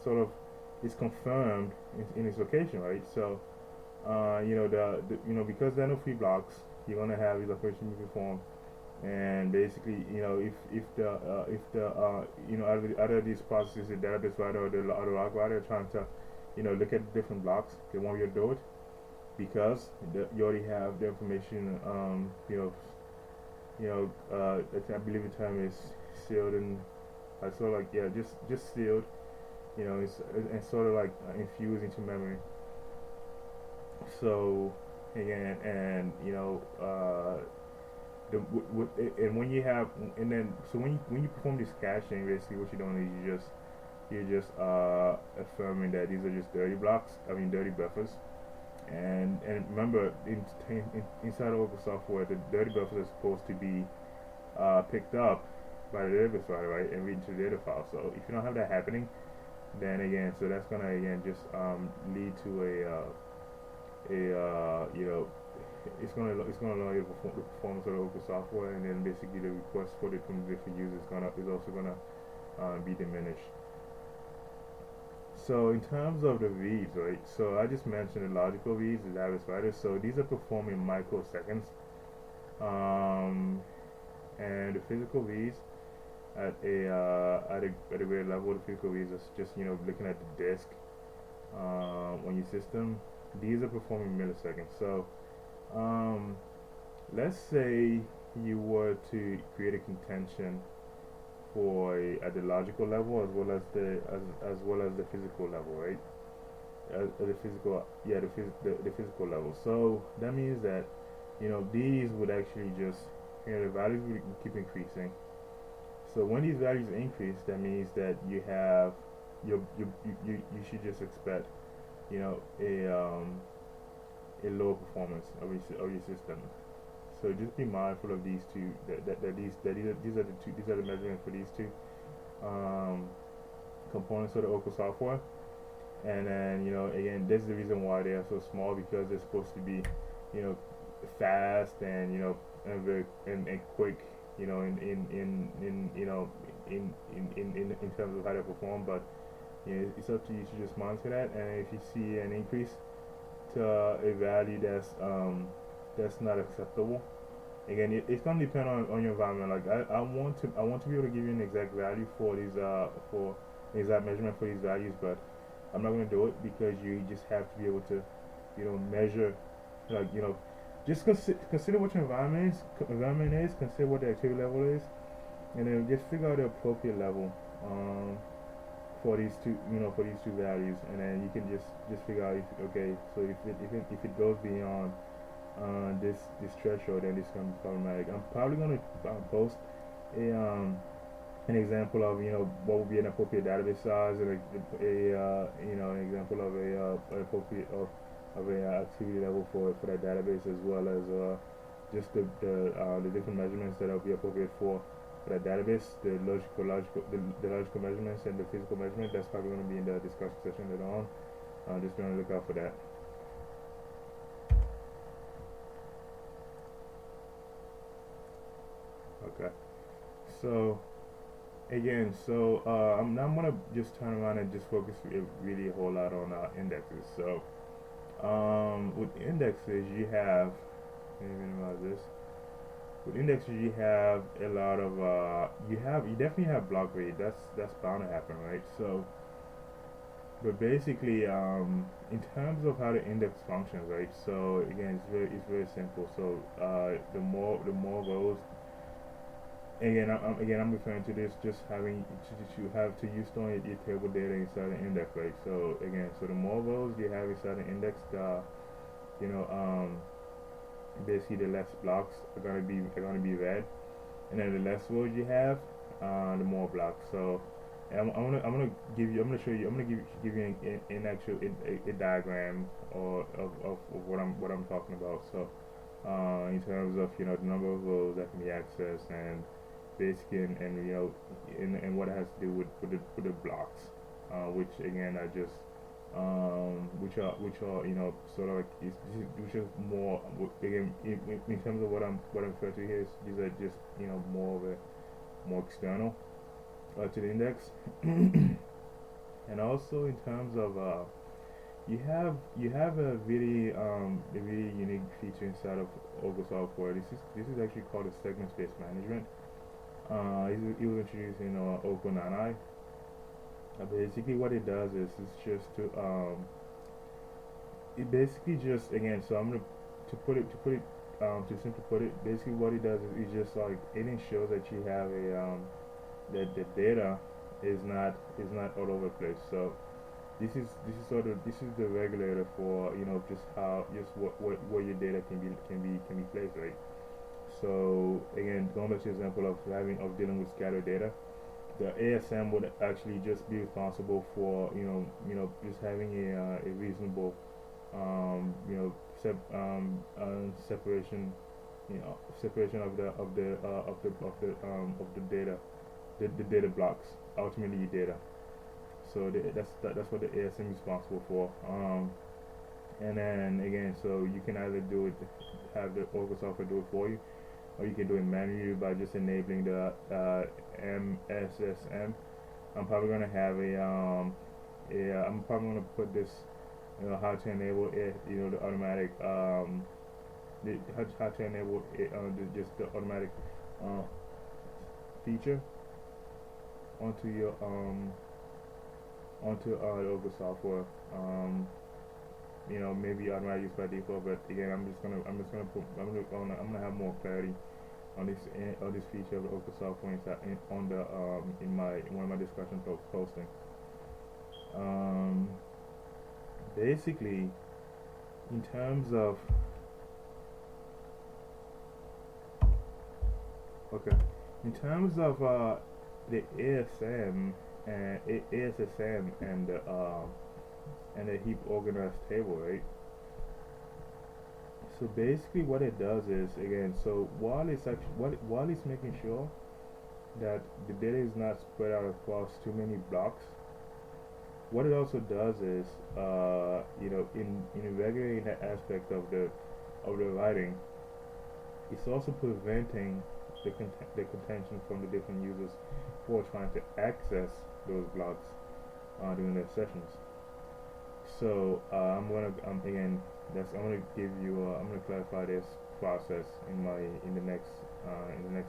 sort of it's confirmed in its location, right? So because there are no free blocks, you're gonna have these operations being performed, and basically if out of these processes, the database writer or the log writer are trying to look at different blocks, they want you to do it because you already have the information I believe the term is sealed and sort of like just sealed. It's sort of like infused into memory. So again, and and when you have and then so when you perform this caching, basically what you're doing is you're just affirming that these are just dirty blocks. I mean dirty buffers. And remember, inside Oracle software, the dirty buffers are supposed to be picked up by the database file, right, and read into the data file. So if you don't have that happening, then again, so that's gonna again just lead to it's gonna allow you to perform the performance of the Oracle software, and then basically the request for the from the different users is also gonna be diminished. So in terms of the reads, right? So I just mentioned the logical reads, the database writers. So these are performed in microseconds, um, and the physical reads at a great level. The physical reads is just looking at the disk on your system. These are performing milliseconds. So um, let's say you were to create a contention for at the logical level as well as as well as the physical level, right? The physical, yeah, the physical level. So that means that these would actually just the values would keep increasing. So when these values increase, that means that you have you should just expect a lower performance of your system. So just be mindful of these two. These are the two. These are the measurements for these two um, components of the Oracle software. And then again, this is the reason why they are so small, because they're supposed to be you know fast and and very and quick. In in terms of how they perform, but it's up to you to just monitor that. And if you see an increase to a value that's not acceptable. Again, it's gonna depend on your environment. Like I want to be able to give you an exact value for exact measurement for these values, but I'm not gonna do it, because you just have to be able to measure, like just consider what your environment is, consider what the activity level is, and then just figure out the appropriate level for these two for these two values, and then you can just figure out if okay, so if it goes beyond this threshold, then it's gonna be problematic. I'm probably gonna post a an example of what would be an appropriate database size, and an example of an appropriate of a activity level for that database, as well as just the different measurements that will be appropriate for that database, the logical measurements and the physical measurement. That's probably going to be in the discussion session later on. Just be on the lookout for that. Okay. So again, I'm gonna just turn around and just focus really a whole lot on indexes. So with indexes, you have, let me minimize this. With indexes, you have a lot of you definitely have block read. That's bound to happen, right? So, but basically, in terms of how the index functions, right? So again, it's very simple. So the more rows, again, I'm referring to this just having to have to use storing your table data inside an index, right? So again, so the more rows you have inside an index, you know, um, basically the less blocks are gonna be read, and then the less rows you have, the more blocks. So I'm gonna show you, I'm gonna give you an actual a diagram of what I'm talking about. So in terms of the number of rows that can be accessed, and basically and what it has to do with the blocks, which again I just which are sort of like which is more again in terms of what I'm referring to here, these are just more of a more external to the index. And also in terms of you have a really unique feature inside of Oracle software. This is actually called a segment space management. It was introduced in Oracle 9i. Basically, what it does is it's just to it basically just again. So I'm gonna to simply put it. Basically, what it does is it just like it ensures that you have a that the data is not all over the place. So this is the regulator for just how just what where your data can be placed, right? So again, going back to the example of dealing with scattered data, the ASM would actually just be responsible for just having a reasonable separation, separation of the data, the data blocks, ultimately your data. So that's what the ASM is responsible for. And then again, so you can either do it, have the Oracle software do it for you, or you can do it manually by just enabling the MSSM. I'm probably gonna have I'm probably gonna put this, how to enable it, the automatic, how to enable it, just the automatic uh, feature onto your onto the Oracle software. Maybe automatic use by default, but again, I'm gonna have more clarity on this feature of the Oracle software on the in one of my discussion posting. Um, Basically, in terms of okay, in terms of the ASM and ASSM and the heap organized table, right? So basically, what it does is, again, so while it's making sure that the data is not spread out across too many blocks, what it also does is, in regulating that aspect of the writing, it's also preventing the contention from the different users who are trying to access those blocks during their sessions. So again, I'm gonna give you I'm gonna clarify this process in the next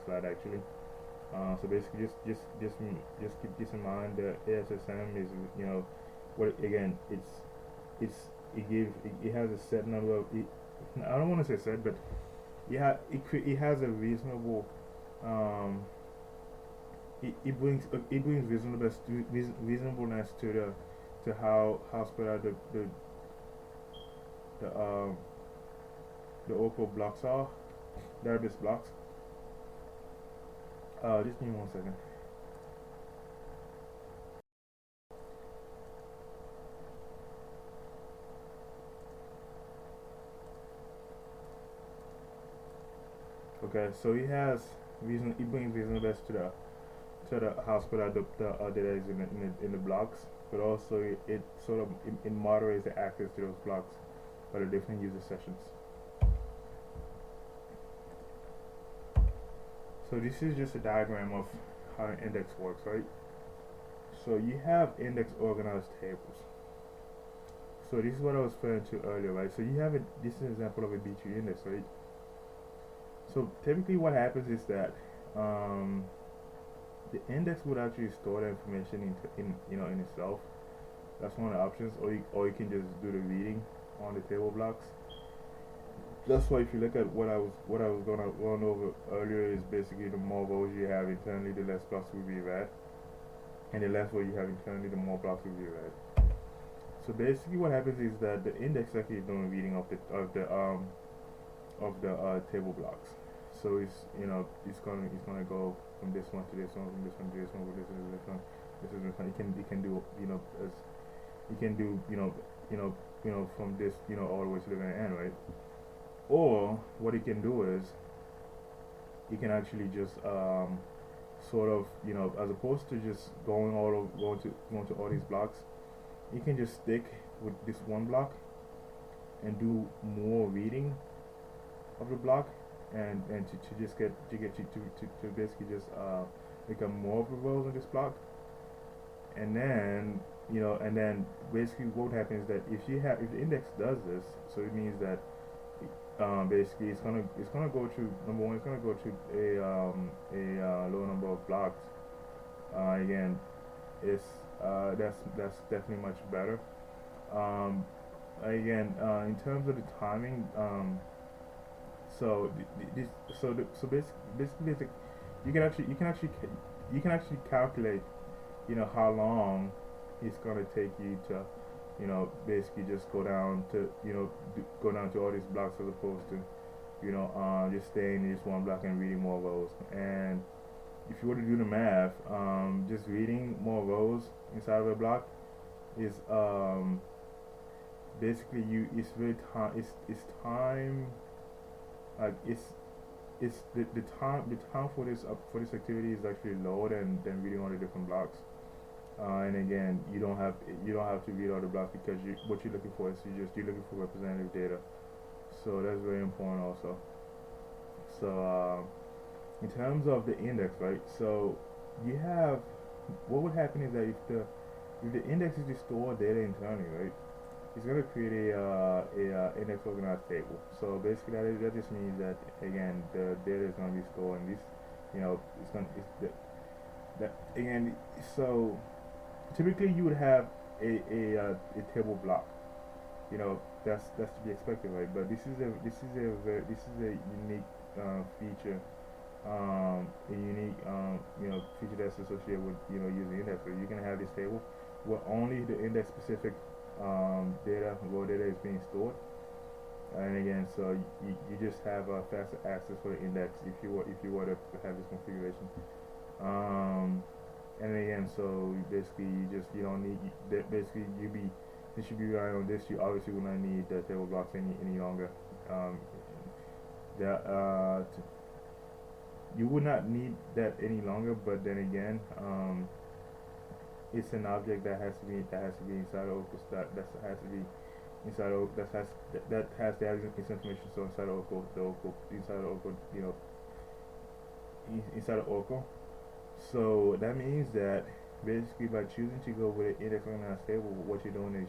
slide actually. So basically, just keep this in mind. The ASSM is, what again, it has a set number of I don't want to say set, but it has a reasonable um, it brings reasonableness to how spread out the the Oracle blocks are, database blocks. Just give me 1 second. Okay, so he brings reasonableness to the how spread out the data is in the blocks, but also it sort of it moderates the access to those blocks by the different user sessions. So this is just a diagram of how an index works, right? So you have index organized tables. So this is what I was referring to earlier, right? So you have this is an example of a B-tree index, right? So typically what happens is that the index would actually store the information in itself. That's one of the options, or you can just do the reading on the table blocks. That's why if you look at what I was gonna run over earlier is basically the more rows you have internally, the less blocks will be read, and the less rows you have internally, the more blocks will be read. So basically, what happens is that the index actually is doing reading of the table blocks. So it's gonna go from this one to this one, from this one to this one, from this one to this one. This is this one. It can do as you can do from this all the way to the very end, right? Or what it can do is you can actually just sort of as opposed to just going to all these blocks, you can just stick with this one block and do more reading of the block and to just get to basically just become more of the rows on this block, and then basically what happens is that if the index does this, so it means that basically it's gonna go to number one, it's gonna go to a low number of blocks. Again, it's that's definitely much better. Um, Again, in terms of the timing, so this so basically you can actually calculate how long it's gonna take you to basically just go down to go down to all these blocks as opposed to just staying in just one block and reading more rows. And if you were to do the math, just reading more rows inside of a block is basically it's really time it's time like the time for this activity is actually lower than reading all the different blocks. And again, you don't have to read all the blocks because what you're looking for is you're looking for representative data. So that's very important also. So in terms of the index, right? So you have what would happen is that if the index is to store data internally, right? It's gonna create a index organized table. So basically, that just means that again, the data is gonna be stored in this. It's that again. So typically, you would have a table block. That's to be expected, right? But this is a unique feature, feature that's associated with using index. So you can have this table where only the index specific raw data is being stored. And again, so you just have faster access for the index if you were to have this configuration. And again, so basically you don't need basically since you be relying on this, you obviously will not need the table blocks any longer. Um, you would not need that any longer, but then again, it's an object that has to be inside of that has to be inside of that has to have this information. So inside of inside of Oracle. So that means that basically by choosing to go with an index organized table, what you're doing is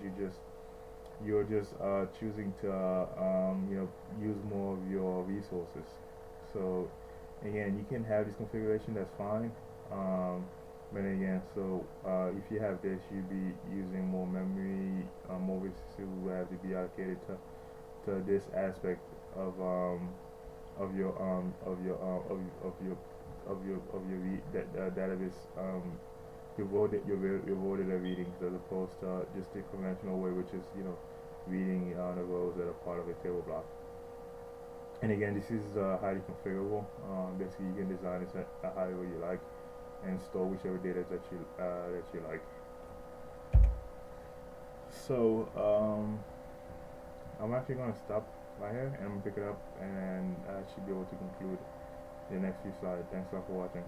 you're just choosing to use more of your resources. So again, you can have this configuration, that's fine. But again, so if you have this, you'd be using more memory, more resources will have to be allocated to this aspect of of your database. Your raw data readings as opposed to just the conventional way, which is reading the rows that are part of a table block. And again, this is highly configurable. Basically, you can design this however you like and store whichever data that you like. So I'm actually going to stop right here and I'm gonna pick it up, and I should be able to conclude the next few slides. Thanks a lot for watching.